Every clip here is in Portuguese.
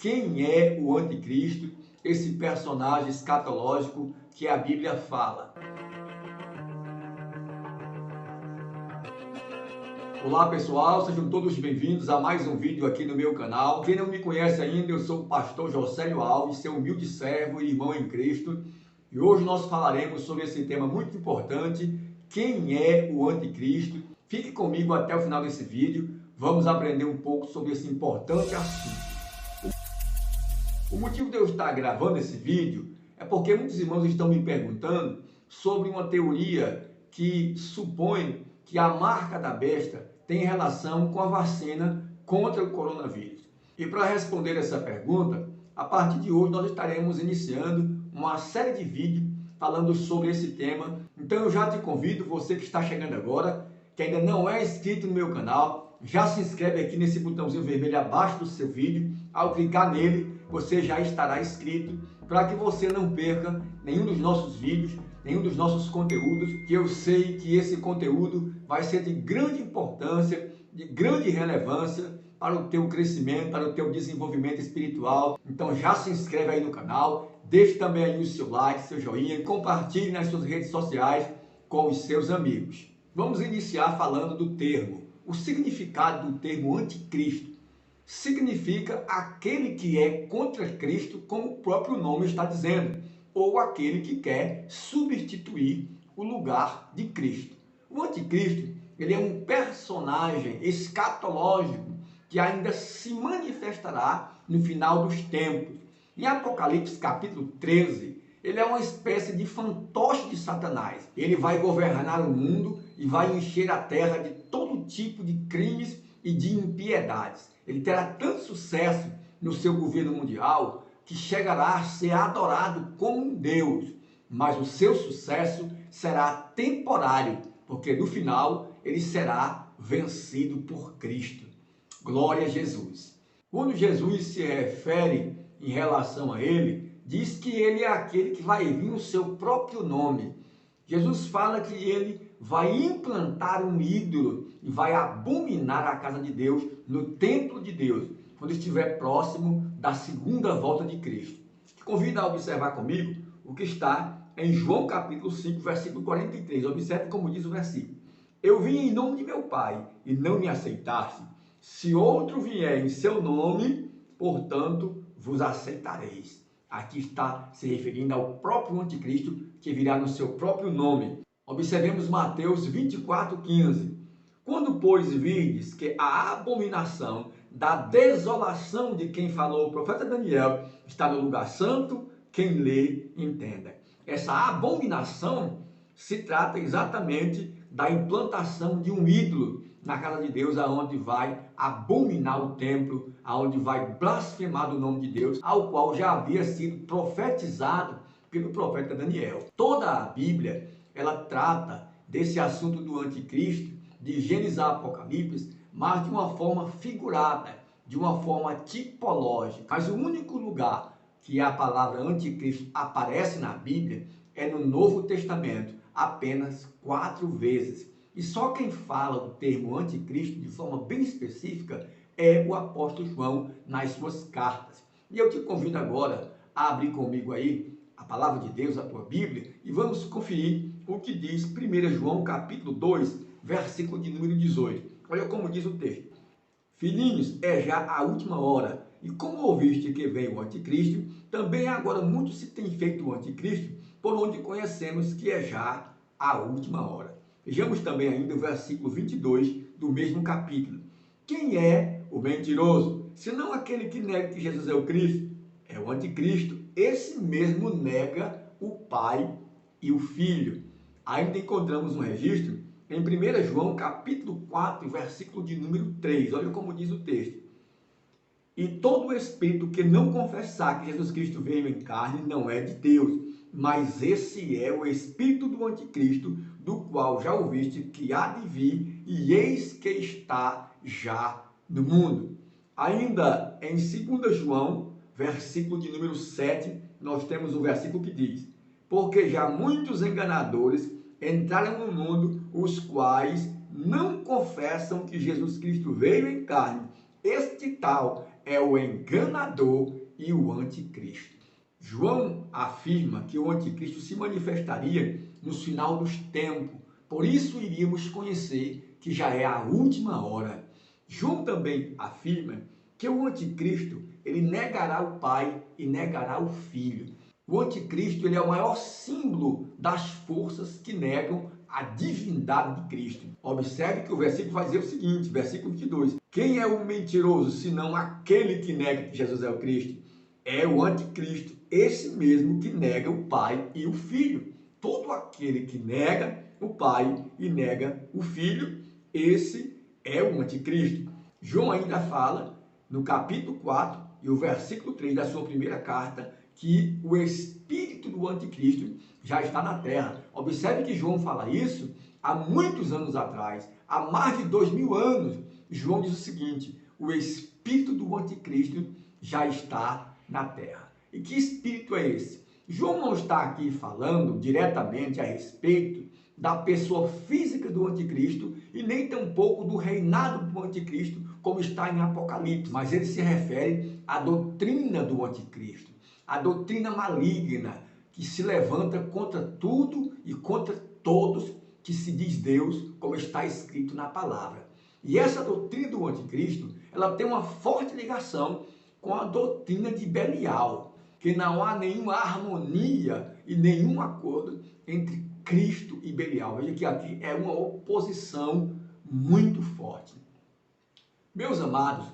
quem é o anticristo, esse personagem escatológico que a Bíblia fala. Olá pessoal, sejam todos bem-vindos a mais um vídeo aqui no meu canal. Quem não me conhece ainda, eu sou o pastor Josélio Alves, seu humilde servo e irmão em Cristo. E hoje nós falaremos sobre esse tema muito importante, quem é o anticristo. Fique comigo até o final desse vídeo, vamos aprender um pouco sobre esse importante assunto. O motivo de eu estar gravando esse vídeo é porque muitos irmãos estão me perguntando sobre uma teoria que supõe que a marca da besta tem relação com a vacina contra o coronavírus. E para responder essa pergunta, a partir de hoje nós estaremos iniciando uma série de vídeos falando sobre esse tema. Então eu já te convido, você que está chegando agora, que ainda não é inscrito no meu canal, já se inscreve aqui nesse botãozinho vermelho abaixo do seu vídeo. Ao clicar nele, você já estará inscrito para que você não perca nenhum dos nossos vídeos, nenhum dos nossos conteúdos, que eu sei que esse conteúdo vai ser de grande importância, de grande relevância para o teu crescimento, para o teu desenvolvimento espiritual. Então já se inscreve aí no canal, deixe também aí o seu like, seu joinha e compartilhe nas suas redes sociais com os seus amigos. Vamos iniciar falando do termo. O significado do termo anticristo significa aquele que é contra Cristo, como o próprio nome está dizendo, ou aquele que quer substituir o lugar de Cristo. O anticristo, ele é um personagem escatológico que ainda se manifestará no final dos tempos. Em Apocalipse capítulo 13, ele é uma espécie de fantoche de Satanás. Ele vai governar o mundo e vai encher a terra de todo tipo de crimes e de impiedades. Ele terá tanto sucesso no seu governo mundial que chegará a ser adorado como um Deus. Mas o seu sucesso será temporário, porque no final ele será vencido por Cristo. Glória a Jesus. Quando Jesus se refere em relação a ele, diz que ele é aquele que vai vir no seu próprio nome. Jesus fala que ele vai implantar um ídolo e vai abominar a casa de Deus no templo de Deus, quando estiver próximo da segunda volta de Cristo. Te convido a observar comigo o que está em João capítulo 5, versículo 43. Observe como diz o versículo. Eu vim em nome de meu Pai e não me aceitaste. Se outro vier em seu nome, portanto, vos aceitareis. Aqui está se referindo ao próprio anticristo que virá no seu próprio nome. Observemos Mateus 24:15. Quando, pois, virdes que a abominação da desolação de quem falou o profeta Daniel está no lugar santo, quem lê, entenda. Essa abominação se trata exatamente da implantação de um ídolo na casa de Deus, aonde vai abominar o templo, aonde vai blasfemar do nome de Deus, ao qual já havia sido profetizado pelo profeta Daniel. Toda a Bíblia, ela trata desse assunto do anticristo, de Gênesis a Apocalipse, mas de uma forma figurada, de uma forma tipológica. Mas o único lugar que a palavra anticristo aparece na Bíblia é no Novo Testamento, apenas 4 vezes. E só quem fala o termo anticristo de forma bem específica é o apóstolo João nas suas cartas. E eu te convido agora a abrir comigo aí a palavra de Deus, a tua Bíblia, e vamos conferir o que diz 1 João capítulo 2, versículo de número 18. Olha como diz o texto. Filhinhos, é já a última hora, e como ouviste que vem o anticristo, também agora muito se tem feito o anticristo, por onde conhecemos que é já a última hora. Vejamos também ainda o versículo 22 do mesmo capítulo. Quem é o mentiroso, senão aquele que nega que Jesus é o Cristo? É o anticristo. Esse mesmo nega o Pai e o Filho. Ainda encontramos um registro em 1 João capítulo 4, versículo de número 3. Olha como diz o texto. E todo espírito que não confessar que Jesus Cristo veio em carne não é de Deus, mas esse é o espírito do anticristo, do qual já ouviste que há de vir, e eis que está já no mundo. Ainda em 2 João, versículo de número 7, nós temos um versículo que diz: porque já muitos enganadores entraram no mundo, os quais não confessam que Jesus Cristo veio em carne. Este tal é o enganador e o anticristo. João afirma que o anticristo se manifestaria no final dos tempos, por isso iríamos conhecer que já é a última hora. João também afirma que o anticristo, ele negará o Pai e negará o Filho. O anticristo, ele é o maior símbolo das forças que negam a divindade de Cristo. Observe que o versículo vai dizer o seguinte, versículo 22. Quem é o mentiroso, senão aquele que nega que Jesus é o Cristo? É o anticristo, esse mesmo que nega o Pai e o Filho. Todo aquele que nega o Pai e nega o Filho, esse é o anticristo. João ainda fala, no capítulo 4 e o versículo 3 da sua primeira carta, que o espírito do anticristo já está na terra. Observe que João fala isso há muitos anos atrás, há mais de 2000 anos. João diz o seguinte: o espírito do anticristo já está na terra. E que espírito é esse? João não está aqui falando diretamente a respeito da pessoa física do anticristo e nem tampouco do reinado do anticristo, como está em Apocalipse, mas ele se refere à doutrina do anticristo, a doutrina maligna que se levanta contra tudo e contra todos que se diz Deus, como está escrito na palavra. E essa doutrina do anticristo, ela tem uma forte ligação com a doutrina de Belial, que não há nenhuma harmonia e nenhum acordo entre Cristo e Belial. Veja que aqui é uma oposição muito forte. Meus amados,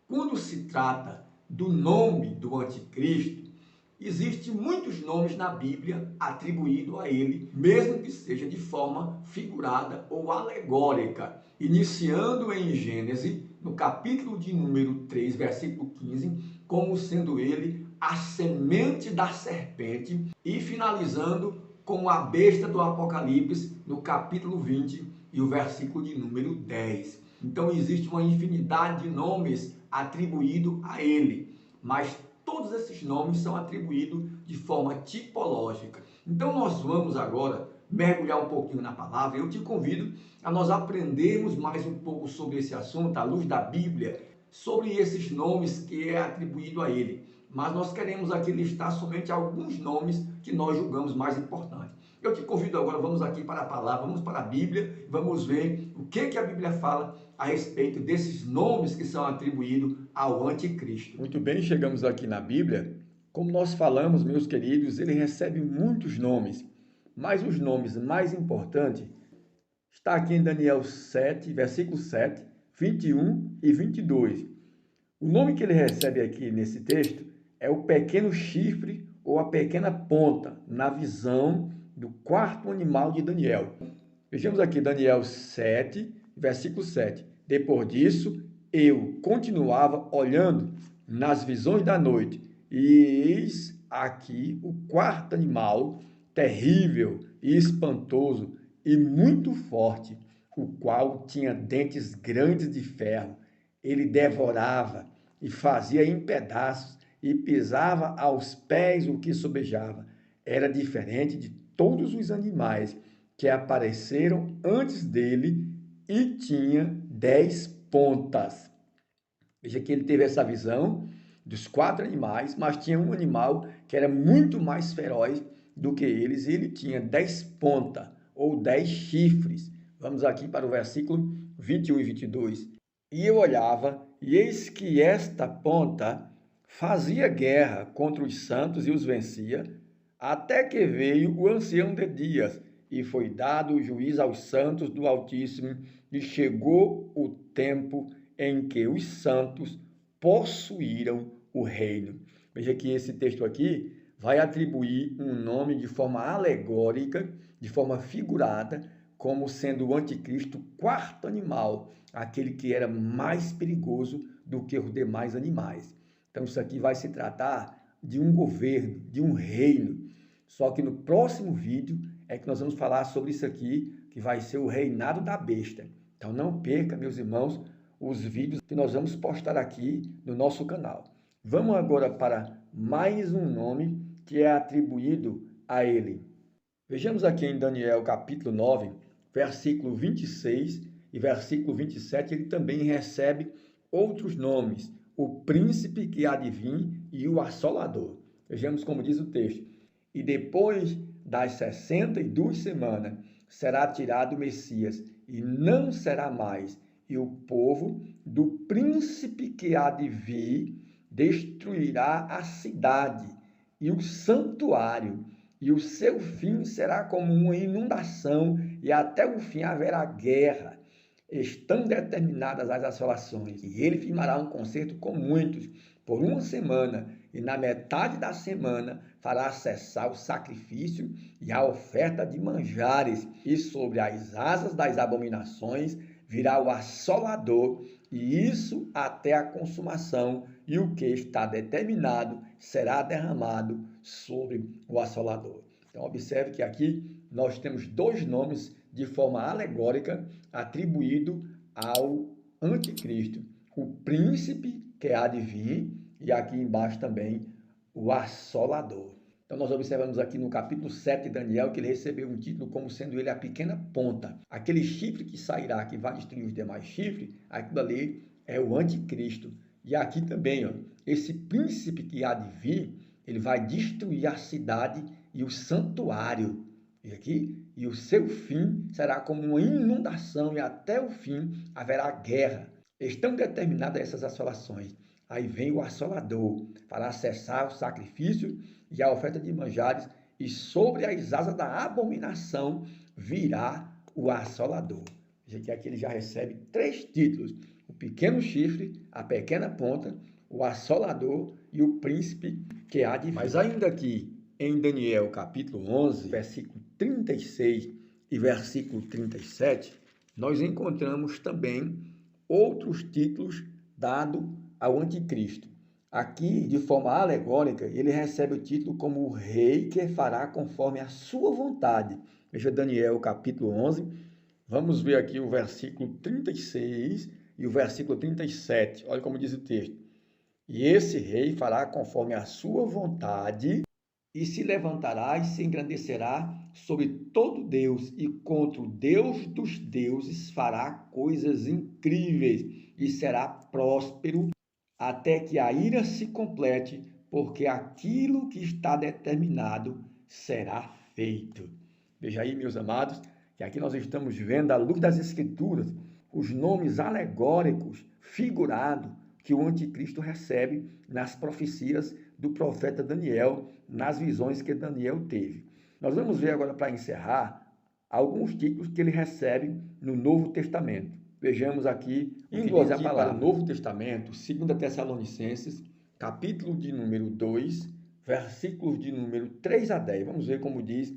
quando se trata do nome do anticristo, existem muitos nomes na Bíblia atribuídos a ele, mesmo que seja de forma figurada ou alegórica. Iniciando em Gênesis, no capítulo de número 3, versículo 15, como sendo ele a semente da serpente, e finalizando com a besta do Apocalipse, no capítulo 20 e o versículo de número 10. Então existe uma infinidade de nomes atribuídos a ele, mas todos esses nomes são atribuídos de forma tipológica. Então nós vamos agora mergulhar um pouquinho na palavra. Eu te convido a nós aprendermos mais um pouco sobre esse assunto, à luz da Bíblia, sobre esses nomes que é atribuído a ele. Mas nós queremos aqui listar somente alguns nomes que nós julgamos mais importantes. Eu te convido agora, vamos aqui para a palavra, vamos para a Bíblia, vamos ver o que a Bíblia fala a respeito desses nomes que são atribuídos ao anticristo. Muito bem, chegamos aqui na Bíblia. Como nós falamos, meus queridos, ele recebe muitos nomes, mas os nomes mais importantes está aqui em Daniel 7, versículo 7, 21 e 22. O nome que ele recebe aqui nesse texto é o pequeno chifre ou a pequena ponta, na visão do quarto animal de Daniel. Vejamos aqui Daniel 7, versículo 7. Depois disso, eu continuava olhando nas visões da noite, e eis aqui o quarto animal, terrível e espantoso e muito forte, o qual tinha dentes grandes de ferro. Ele devorava e fazia em pedaços e pisava aos pés o que sobejava. Era diferente de todos os animais que apareceram antes dele e tinha 10 pontas. Veja que ele teve essa visão dos 4 animais, mas tinha um animal que era muito mais feroz do que eles, e ele tinha 10 pontas, ou 10 chifres. Vamos aqui para o versículo 21 e 22. E eu olhava, e eis que esta ponta fazia guerra contra os santos e os vencia, até que veio o ancião de dias, e foi dado o juízo aos santos do Altíssimo, e chegou o tempo em que os santos possuíram o reino. Veja que esse texto aqui vai atribuir um nome de forma alegórica, de forma figurada, como sendo o anticristo, quarto animal, aquele que era mais perigoso do que os demais animais. Então isso aqui vai se tratar de um governo, de um reino. Só que no próximo vídeo é que nós vamos falar sobre isso aqui, que vai ser o reinado da besta. Então não perca, meus irmãos, os vídeos que nós vamos postar aqui no nosso canal. Vamos agora para mais um nome que é atribuído a ele. Vejamos aqui em Daniel capítulo 9, versículo 26 e versículo 27, ele também recebe outros nomes. o príncipe que há de vir e o assolador. Vejamos como diz o texto. E depois das 62 semanas será tirado o Messias, e não será mais. E o povo do príncipe que há de vir destruirá a cidade e o santuário, e o seu fim será como uma inundação, e até o fim haverá guerra. Estão determinadas as assolações, e ele firmará um concerto com muitos por uma semana, e na metade da semana fará cessar o sacrifício e a oferta de manjares, e sobre as asas das abominações virá o assolador, e isso até a consumação, e o que está determinado será derramado sobre o assolador. Então, observe que aqui nós temos dois nomes de forma alegórica atribuído ao anticristo: o príncipe que há de vir, e aqui embaixo também o assolador. Então, nós observamos aqui no capítulo 7 de Daniel que ele recebeu um título como sendo ele a pequena ponta. Aquele chifre que sairá, que vai destruir os demais chifres, aquilo ali é o anticristo. E aqui também, ó, esse príncipe que há de vir, ele vai destruir a cidade e o santuário. E aqui, e o seu fim será como uma inundação, e até o fim haverá guerra. Estão determinadas essas assolações. Aí vem o assolador, fará cessar o sacrifício e a oferta de manjares, e sobre as asas da abominação virá o assolador. Veja que aqui ele já recebe 3 títulos: o pequeno chifre, a pequena ponta, o assolador e o príncipe que há de vir. Mas ainda aqui em Daniel capítulo 11, versículo 36 e versículo 37, nós encontramos também outros títulos dados ao anticristo. Aqui, de forma alegórica, ele recebe o título como o rei que fará conforme a sua vontade. Veja Daniel capítulo 11, vamos ver aqui o versículo 36 e o versículo 37. Olha como diz o texto. E esse rei fará conforme a sua vontade, e se levantará e se engrandecerá sobre todo Deus, e contra o Deus dos deuses fará coisas incríveis, e será próspero até que a ira se complete, porque aquilo que está determinado será feito. Veja aí, meus amados, que aqui nós estamos vendo, à luz das Escrituras, os nomes alegóricos, figurados, que o anticristo recebe nas profecias do profeta Daniel, nas visões que Daniel teve. Nós vamos ver agora, para encerrar, alguns títulos que ele recebe no Novo Testamento. Vejamos aqui, indo aqui para o Novo Testamento, 2 Tessalonicenses, capítulo de número 2, versículos de número 3 a 10. Vamos ver como diz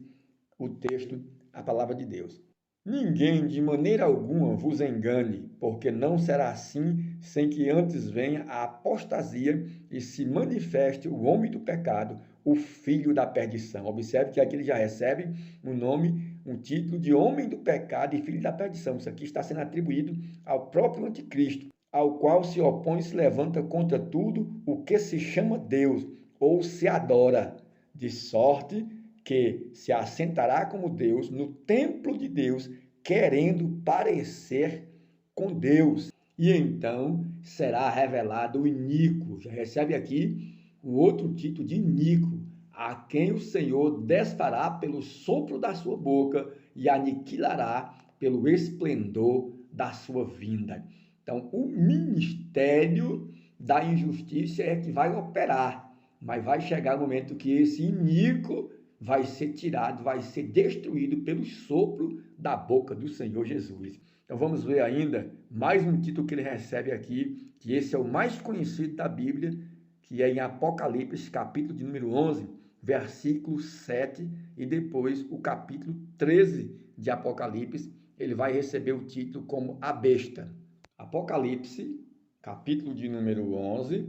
o texto, a palavra de Deus. Ninguém de maneira alguma vos engane, porque não será assim, sem que antes venha a apostasia e se manifeste o homem do pecado, o filho da perdição. Observe que aqui ele já recebe um nome, um título de homem do pecado e filho da perdição. Isso aqui está sendo atribuído ao próprio anticristo, ao qual se opõe e se levanta contra tudo o que se chama Deus ou se adora, de sorte que se assentará como Deus no templo de Deus, querendo parecer com Deus. E então será revelado o iníquo. Já recebe aqui um outro título de iníquo, a quem o Senhor desfará pelo sopro da sua boca e aniquilará pelo esplendor da sua vinda. Então, o ministério da injustiça é que vai operar, mas vai chegar o momento que esse iníquo vai ser tirado, vai ser destruído pelo sopro da boca do Senhor Jesus. Então vamos ver ainda mais um título que ele recebe aqui, que esse é o mais conhecido da Bíblia, que é em Apocalipse, capítulo de número 11, versículo 7, e depois o capítulo 13 de Apocalipse, ele vai receber o título como a besta. Apocalipse, capítulo de número 11,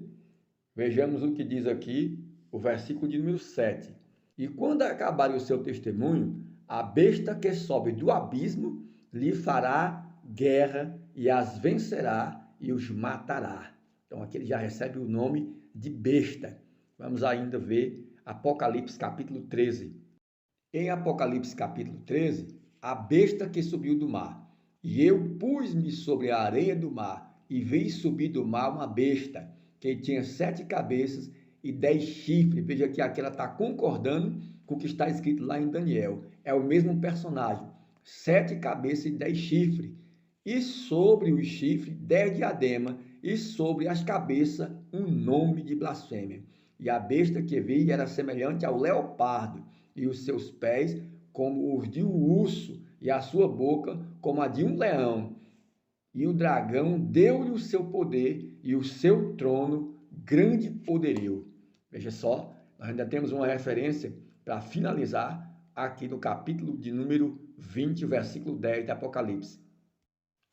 vejamos o que diz aqui, o versículo de número 7. E quando acabar o seu testemunho, a besta que sobe do abismo lhe fará guerra e as vencerá e os matará. Então aqui ele já recebe o nome de besta. Vamos ainda ver Apocalipse capítulo 13. Em Apocalipse capítulo 13, a besta que subiu do mar. E eu pus-me sobre a areia do mar e vi subir do mar uma besta, que ele tinha 7 cabeças e 10 chifres. Veja que aqui ela está concordando com o que está escrito lá em Daniel. É o mesmo personagem, 7 cabeças e 10 chifres. E sobre os chifres, 10 diademas, e sobre as cabeças, um nome de blasfêmia. E a besta que vi era semelhante ao leopardo, e os seus pés como os de um urso, e a sua boca como a de um leão. E o dragão deu-lhe o seu poder e o seu trono grande poderio. Veja só, nós ainda temos uma referência para finalizar aqui no capítulo de número 20, versículo 10 de Apocalipse.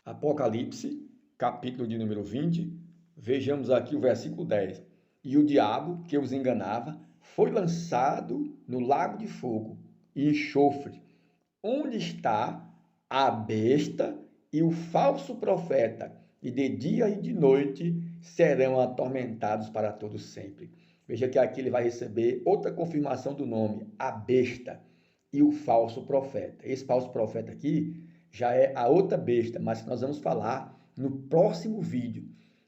Apocalipse, capítulo de número 20, vejamos aqui o versículo 10. E o diabo que os enganava foi lançado no lago de fogo e enxofre, onde está a besta e o falso profeta, e de dia e de noite serão atormentados para todo sempre. Veja que aqui ele vai receber outra confirmação do nome, a besta e o falso profeta. Esse falso profeta aqui já é a outra besta, mas que nós vamos falar no próximo vídeo.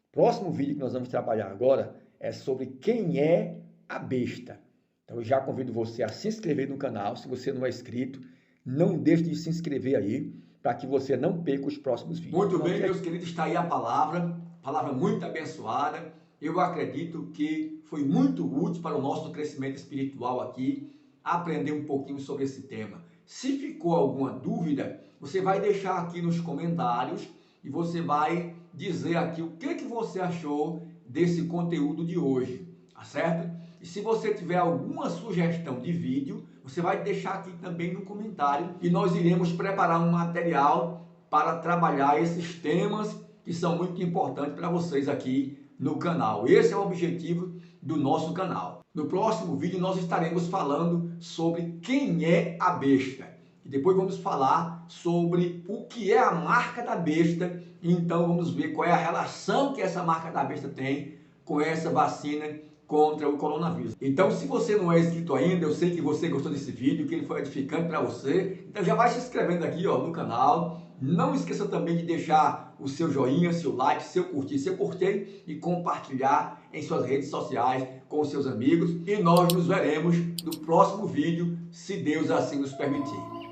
O próximo vídeo que nós vamos trabalhar agora é sobre quem é a besta. Então eu já convido você a se inscrever no canal, se você não é inscrito, não deixe de se inscrever aí, para que você não perca os próximos vídeos. Muito bem, meus queridos, está aí a palavra muito abençoada. Eu acredito que foi muito útil para o nosso crescimento espiritual aqui, aprender um pouquinho sobre esse tema. Se ficou alguma dúvida, você vai deixar aqui nos comentários e você vai dizer aqui o que você achou desse conteúdo de hoje, tá certo? E se você tiver alguma sugestão de vídeo, você vai deixar aqui também no comentário e nós iremos preparar um material para trabalhar esses temas que são muito importantes para vocês aqui no canal. Esse é o objetivo do nosso canal. No próximo vídeo nós estaremos falando sobre quem é a besta. E depois vamos falar sobre o que é a marca da besta. Então vamos ver qual é a relação que essa marca da besta tem com essa vacina contra o coronavírus. Então, se você não é inscrito ainda, eu sei que você gostou desse vídeo, que ele foi edificante para você. Então já vai se inscrevendo aqui no canal. Não esqueça também de deixar o seu joinha, seu like, seu curtir, seu curtir e compartilhar em suas redes sociais com os seus amigos. E nós nos veremos no próximo vídeo, se Deus assim nos permitir.